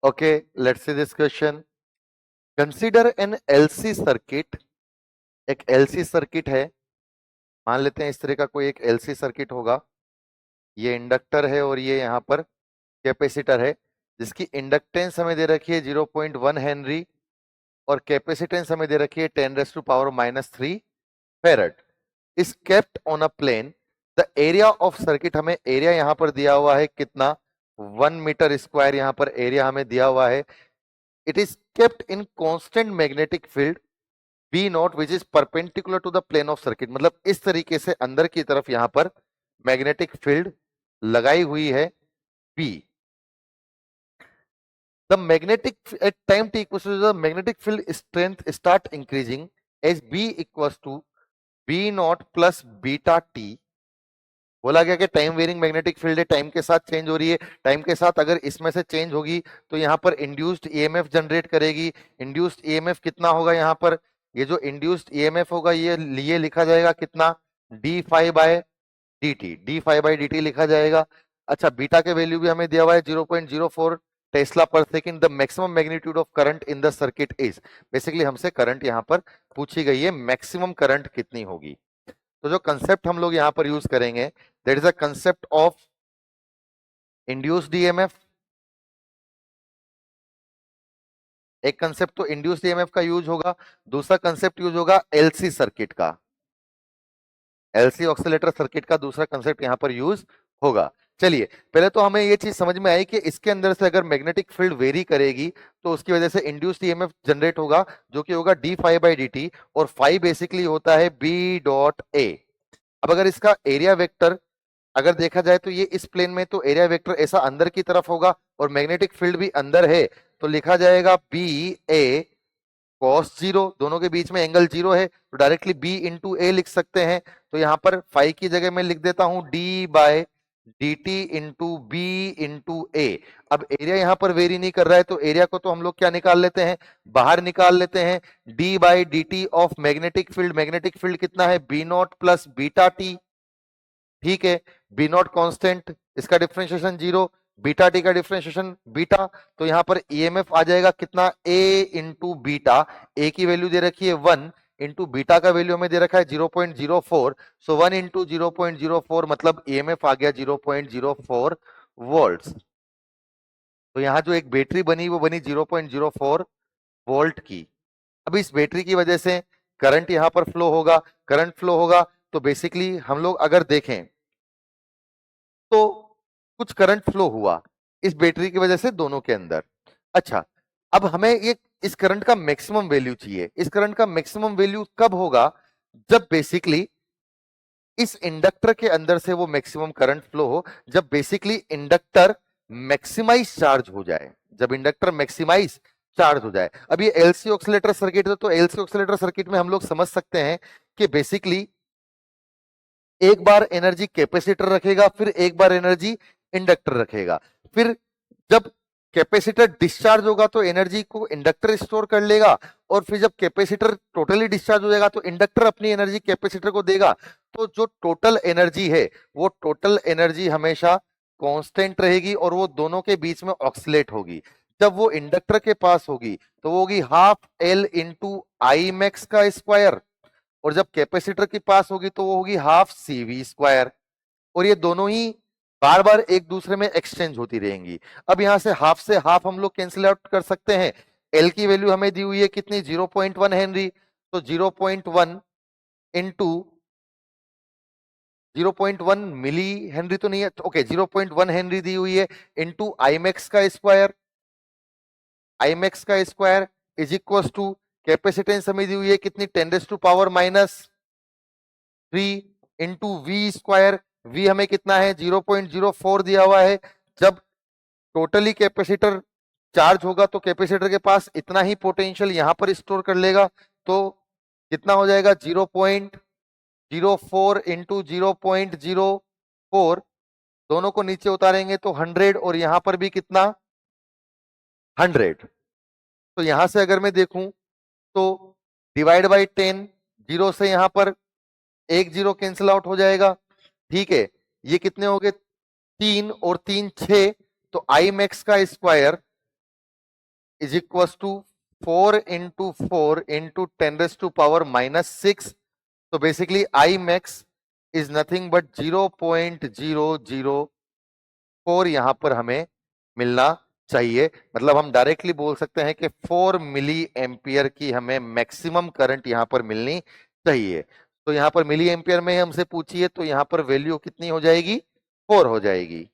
Okay, let's see this question. Consider an LC circuit. एक LC circuit है, मान लेते हैं इस तरह का कोई एक LC सर्किट होगा। ये इंडक्टर है और ये यहाँ पर कैपेसिटर है, जिसकी इंडक्टेंस हमें दे रखी है 0.1 हेनरी और कैपेसिटेंस हमें दे रखी है 10⁻³ farad. Is kept on a plane. The area of circuit, हमें एरिया यहां पर दिया हुआ है कितना, 1 मीटर स्क्वायर यहां पर एरिया हमें दिया हुआ है। It is kept in constant magnetic field B naught which is perpendicular to the plane of circuit. मतलब इस तरीके से अंदर की तरफ यहां पर मैग्नेटिक फील्ड लगाई हुई है B. The magnetic at time T equals to the magnetic field strength start increasing as B equals to B naught plus beta T. बोला गया कि टाइम वेरिंग मैग्नेटिक फील्ड है, टाइम के साथ चेंज हो रही है। टाइम के साथ अगर इसमें से चेंज होगी तो यहाँ पर इंड्यूस्ड ईएमएफ जनरेट करेगी। इंड्यूस्ड ईएमएफ कितना होगा यहाँ पर, ये जो इंड्यूस्ड ईएमएफ होगा ये लिखा जाएगा कितना, D five by D T लिखा जाएगा। अच्छा, बीटा के वैल्यू भी हमें दिया हुआ है 0.04 टेस्ला पर second. The maximum magnitude of current in the circuit is, basically हमसे करंट यहाँ पर पूछी गई है, मैक्सिमम करंट कितनी होगी। तो जो कंसेप्ट हम लोग यहां पर यूज करेंगे, that is a concept of induced EMF. एक कंसेप्ट तो इंड्यूस्ड ईएमएफ का यूज होगा, दूसरा कंसेप्ट यूज होगा एलसी सर्किट का, एलसी ऑक्सीलेटर सर्किट का दूसरा कंसेप्ट यहां पर यूज होगा। चलिए, पहले तो हमें ये चीज समझ में आई कि इसके अंदर से अगर मैग्नेटिक फील्ड वेरी करेगी तो उसकी वजह से इंड्यूस्ड ईएमएफ जनरेट होगा, जो कि होगा D five by D T, और फाइव बेसिकली होता है बी डॉट ए। अब अगर इसका एरिया वेक्टर अगर देखा जाए तो ये इस प्लेन में तो एरिया वेक्टर ऐसा अंदर की तरफ होगा और मैग्नेटिक फील्ड भी अंदर है, तो लिखा जाएगा बी ए कॉस जीरो, दोनों के बीच में एंगल जीरो है तो डायरेक्टली बी इंटू ए लिख सकते हैं। तो यहां पर फाइव की जगह मैं लिख देता हूं D by D T into B into A. अब एरिया यहां पर वेरी नहीं कर रहा है तो एरिया को तो हम लोग क्या निकाल लेते हैं, बाहर निकाल लेते हैं। D by D T of magnetic field कितना है, B naught plus beta T. ठीक है, बी नॉट कॉन्स्टेंट, इसका डिफ्रेंशिएशन जीरो, बीटा टी का डिफ्रेंशिएशन बीटा। तो यहां पर ईएमएफ आ जाएगा कितना, ए इंटू बीटा। ए की वैल्यू दे रखी है 1 इंटू बीटा का वैल्यू हमें दे रखा है 0.04। सो 1 इंटू 0.04 मतलब ईएमएफ आ गया 0.04 वोल्ट। तो यहां जो एक बैटरी बनी वो बनी 0.04 वोल्ट की। अब इस बैटरी की वजह से करंट यहां पर फ्लो होगा, करंट फ्लो होगा तो बेसिकली हम लोग अगर देखें तो कुछ करंट फ्लो हुआ इस बैटरी की वजह से दोनों के अंदर। अच्छा, अब हमें ये इस करंट का मैक्सिमम वैल्यू चाहिए। इस करंट का मैक्सिमम वैल्यू कब होगा, जब बेसिकली इस इंडक्टर के अंदर से वो मैक्सिमम करंट फ्लो हो, जब बेसिकली इंडक्टर मैक्सिमाइज चार्ज हो जाए, जब इंडक्टर मैक्सिमाइज चार्ज हो जाए। अब ये एलसी ऑक्सीलेटर सर्किट है तो एलसी ऑक्सीलेटर सर्किट में हम लोग समझ सकते हैं कि बेसिकली एक बार एनर्जी कैपेसिटर रखेगा, फिर एक बार एनर्जी इंडक्टर रखेगा। फिर जब कैपेसिटर डिस्चार्ज होगा तो एनर्जी को इंडक्टर स्टोर कर लेगा, और फिर जब कैपेसिटर टोटली डिस्चार्ज हो जाएगा तो इंडक्टर अपनी एनर्जी कैपेसिटर को देगा। तो जो टोटल एनर्जी है वो टोटल एनर्जी हमेशा कांस्टेंट रहेगी और वो दोनों के बीच में ऑक्सीलेट होगी। जब वो इंडक्टर के पास होगी तो वो होगी half L into I max का स्क्वायर, और जब कैपेसिटर के पास होगी तो वो होगी हाफ सी वी स्क्वायर। और ये दोनों ही बार बार एक दूसरे में एक्सचेंज होती रहेंगी। अब यहां से हाफ हम लोग कैंसिल आउट कर सकते हैं। एल की वैल्यू हमें दी हुई है कितनी, 0.1 हेनरी। तो 0.1 इंटू 0.1 मिली हेनरी तो नहीं है, ओके 0.1 हेनरी दी हुई है इंटू आई मैक्स का square is equal to capacitance हमें दी हुई है कितनी, 10⁻³ इंटू वी स्क्वायर। वी हमें कितना है 0.04 दिया हुआ है। जब टोटली कैपेसिटर चार्ज होगा तो कैपेसिटर के पास इतना ही पोटेंशियल यहां पर स्टोर कर लेगा। तो कितना हो जाएगा 0.04 इंटू 0.04, दोनों को नीचे उतारेंगे तो 100, और यहां पर भी कितना 100। तो यहां से अगर मैं देखूं तो डिवाइड बाई 10, जीरो से यहां पर एक जीरो कैंसिल आउट हो जाएगा। ठीक है, ये कितने हो गए, 3 और 3 6। तो आई मैक्स का square is equal to 4 into 4 into 10⁻⁻⁶. तो basically I max is nothing but 0.004 यहां पर हमें मिलना चाहिए। मतलब हम डायरेक्टली बोल सकते हैं कि 4 मिली एम्पियर की हमें मैक्सिमम करंट यहां पर मिलनी चाहिए। तो यहां पर मिली एम्पियर में हमसे पूछिए तो यहां पर वैल्यू कितनी हो जाएगी, 4 हो जाएगी।